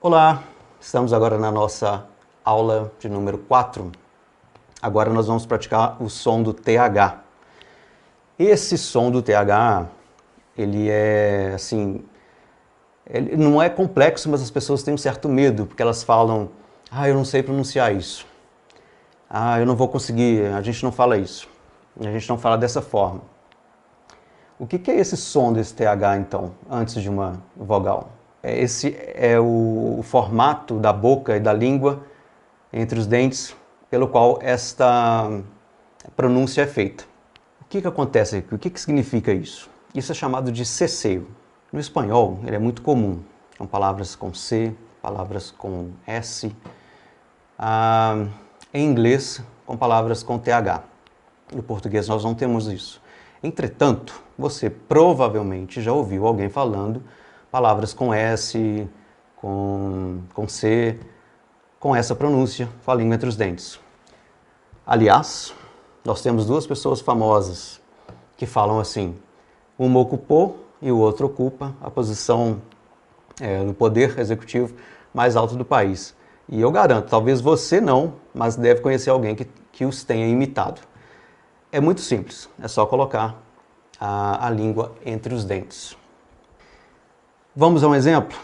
Olá, estamos agora na nossa aula de número 4. Agora nós vamos praticar o som do TH. Esse som do TH, ele é assim, ele não é complexo, mas as pessoas têm um certo medo, porque elas falam, eu não sei pronunciar isso. Eu não vou conseguir, a gente não fala isso. A gente não fala dessa forma. O que é esse som desse TH, então, antes de uma vogal? Esse é o formato da boca e da língua entre os dentes pelo qual esta pronúncia é feita. O que acontece aqui? O que significa isso? Isso é chamado de ceceio. No espanhol, ele é muito comum. São palavras com C, palavras com S. Em inglês, com palavras com TH. No português, nós não temos isso. Entretanto, você provavelmente já ouviu alguém falando palavras com S, com C, com essa pronúncia, com a língua entre os dentes. Aliás, nós temos duas pessoas famosas que falam assim, uma ocupou e o outro ocupa a posição no poder executivo mais alto do país. E eu garanto, talvez você não, mas deve conhecer alguém que os tenha imitado. É muito simples, é só colocar a língua entre os dentes. Vamos a um exemplo?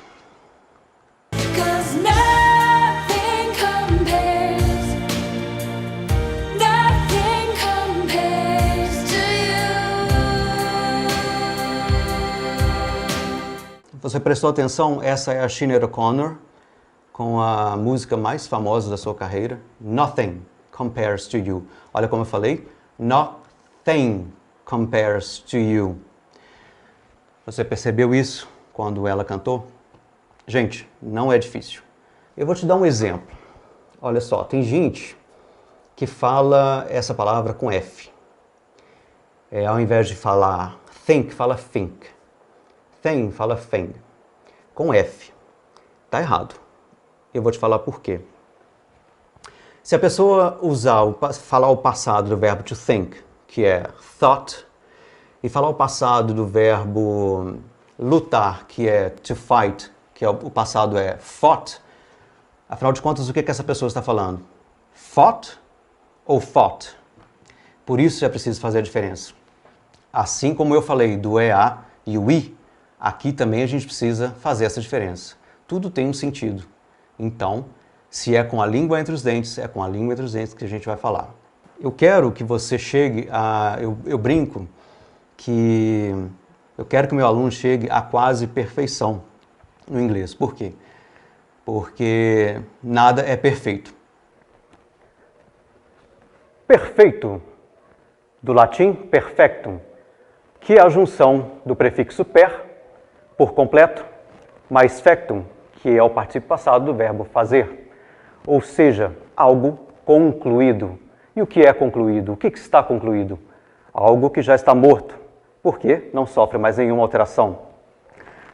Você prestou atenção? Essa é a Sinéad O'Connor com a música mais famosa da sua carreira, Nothing Compares to You. Olha como eu falei, Nothing Compares to You. Você percebeu isso quando ela cantou? Gente, não é difícil. Eu vou te dar um exemplo. Olha só, tem gente que fala essa palavra com F. Ao invés de falar think, fala think. Thing, fala thing. Com F. Tá errado. Eu vou te falar por quê. Se a pessoa falar o passado do verbo to think, que é thought, e falar o passado do verbo lutar, que é to fight, que o passado é fought, afinal de contas, o que essa pessoa está falando? Fought ou fought? Por isso é preciso fazer a diferença. Assim como eu falei do EA e o I, aqui também a gente precisa fazer essa diferença. Tudo tem um sentido. Então, se é com a língua entre os dentes, é com a língua entre os dentes que a gente vai falar. Eu quero que você chegue a... Eu brinco que eu quero que o meu aluno chegue a quase perfeição no inglês. Por quê? Porque nada é perfeito. Perfeito, do latim perfectum, que é a junção do prefixo per, por completo, mais fectum, que é o particípio passado do verbo fazer. Ou seja, algo concluído. E o que é concluído? O que está concluído? Algo que já está morto, porque não sofre mais nenhuma alteração.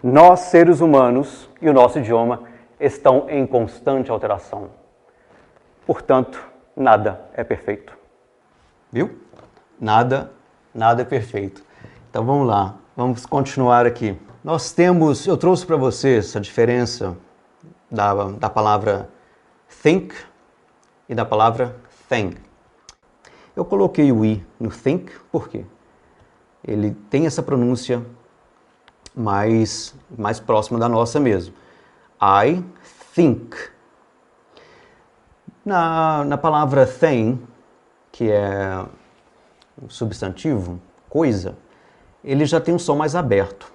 Nós, seres humanos, e o nosso idioma estão em constante alteração. Portanto, nada é perfeito. Viu? Nada é perfeito. Então vamos lá, vamos continuar aqui. Eu trouxe para vocês a diferença da palavra think e da palavra thing. Eu coloquei o I no think, por quê? Ele tem essa pronúncia mais próxima da nossa mesmo. I think. Na palavra thing, que é um substantivo, coisa, ele já tem um som mais aberto.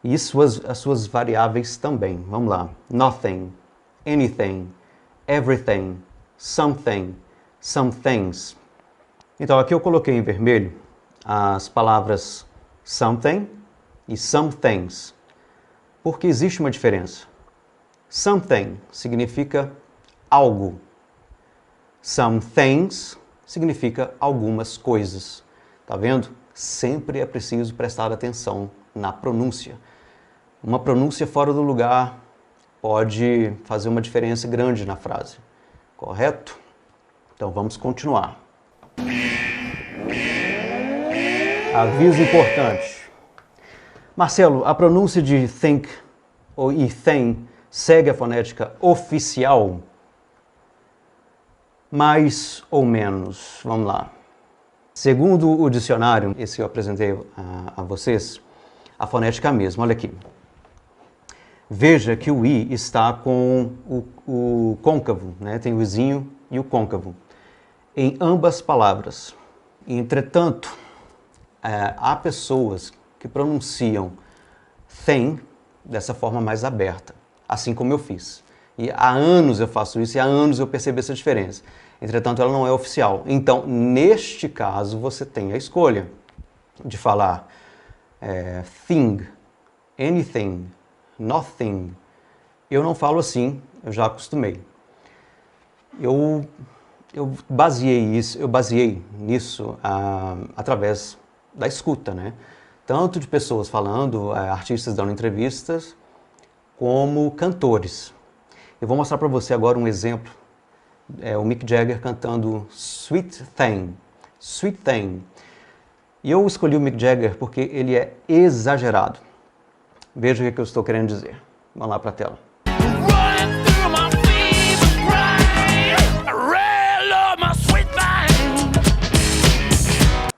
E as suas variáveis também. Vamos lá. Nothing, anything, everything, something, some things. Então, aqui eu coloquei em vermelho as palavras something e some things. Porque existe uma diferença. Something significa algo. Some things significa algumas coisas. Tá vendo? Sempre é preciso prestar atenção na pronúncia. Uma pronúncia fora do lugar pode fazer uma diferença grande na frase. Correto? Então vamos continuar. Aviso importante. Marcelo, a pronúncia de think e thing segue a fonética oficial? Mais ou menos. Vamos lá. Segundo o dicionário, esse que eu apresentei a vocês, a fonética é a mesma. Olha aqui. Veja que o I está com o côncavo, né? Tem o Izinho e o côncavo, em ambas palavras. Entretanto, há pessoas que pronunciam tem dessa forma mais aberta, assim como eu fiz. E há anos eu faço isso e há anos eu percebi essa diferença. Entretanto, ela não é oficial. Então, neste caso, você tem a escolha de falar thing, anything, nothing. Eu não falo assim, eu já acostumei. Eu baseei nisso através da escuta, né? Tanto de pessoas falando, artistas dando entrevistas, como cantores. Eu vou mostrar para você agora um exemplo. O Mick Jagger cantando Sweet Thing. Sweet Thing. E eu escolhi o Mick Jagger porque ele é exagerado. Veja o que eu estou querendo dizer. Vamos lá para a tela.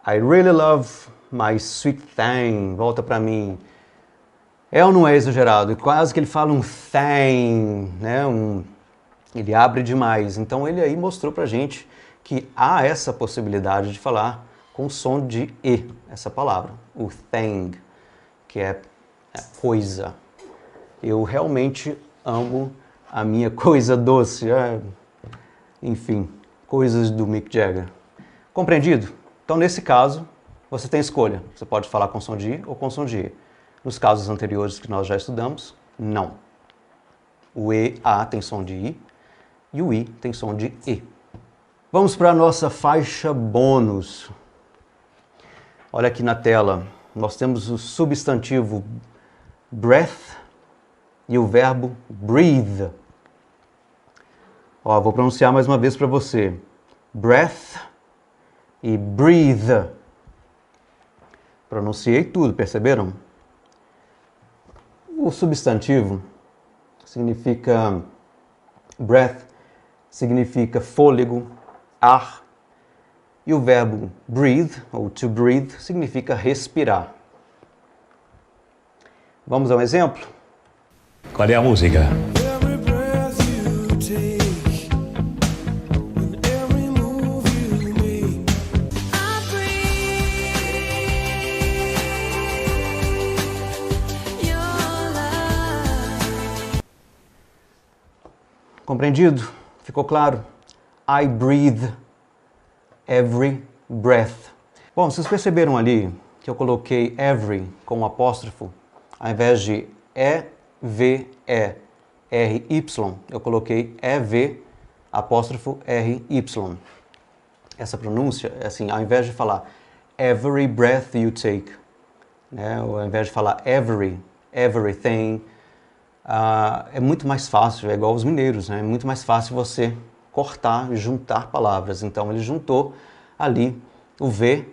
I really love my sweet thing. Volta para mim. É ou não é exagerado? Quase que ele fala um thing, né? Ele abre demais. Então ele aí mostrou pra gente que há essa possibilidade de falar com som de E, essa palavra, o thing, que é coisa. Eu realmente amo a minha coisa doce. Enfim, coisas do Mick Jagger. Compreendido? Então nesse caso, você tem escolha. Você pode falar com som de I ou com som de E. Nos casos anteriores que nós já estudamos, não. O EA tem som de I e o I tem som de E. Vamos para a nossa faixa bônus. Olha aqui na tela, nós temos o substantivo breath e o verbo breathe. Vou pronunciar mais uma vez para você. Breath e breathe. Pronunciei tudo, perceberam? O substantivo significa breath, significa fôlego, ar. E o verbo breathe, ou to breathe, significa respirar. Vamos a um exemplo? Qual é a música? Compreendido? Ficou claro? I breathe every breath. Bom, vocês perceberam ali que eu coloquei every com um apóstrofo, ao invés de E-V-E-R-Y, eu coloquei E-V apóstrofo R-Y. Essa pronúncia é assim, ao invés de falar every breath you take, né, ou ao invés de falar everything, é muito mais fácil, é igual os mineiros, né? É muito mais fácil você cortar e juntar palavras. Então ele juntou ali o V,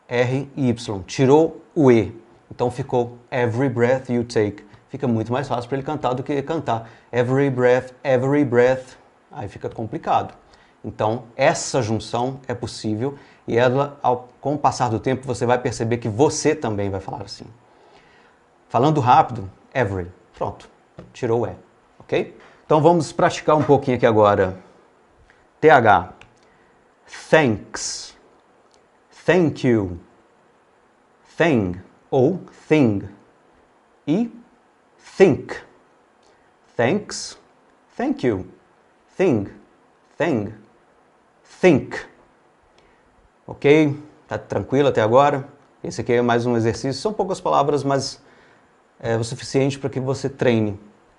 R e Y, tirou o E. Então ficou every breath you take. Fica muito mais fácil para ele cantar do que cantar every breath, aí fica complicado. Então essa junção é possível e ela, com o passar do tempo, você vai perceber que você também vai falar assim. Falando rápido, every, pronto. Tirou o E, ok? Então vamos praticar um pouquinho aqui agora. TH. Thanks. Thank you. Thing ou thing. E think. Thanks. Thank you. Thing. Think. Ok? Tá tranquilo até agora? Esse aqui é mais um exercício. São poucas palavras, mas é o suficiente para que você treine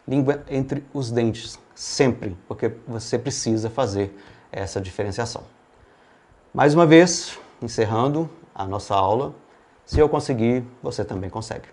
língua entre os dentes, sempre, porque você precisa fazer essa diferenciação. Mais uma vez, encerrando a nossa aula, se eu conseguir, você também consegue.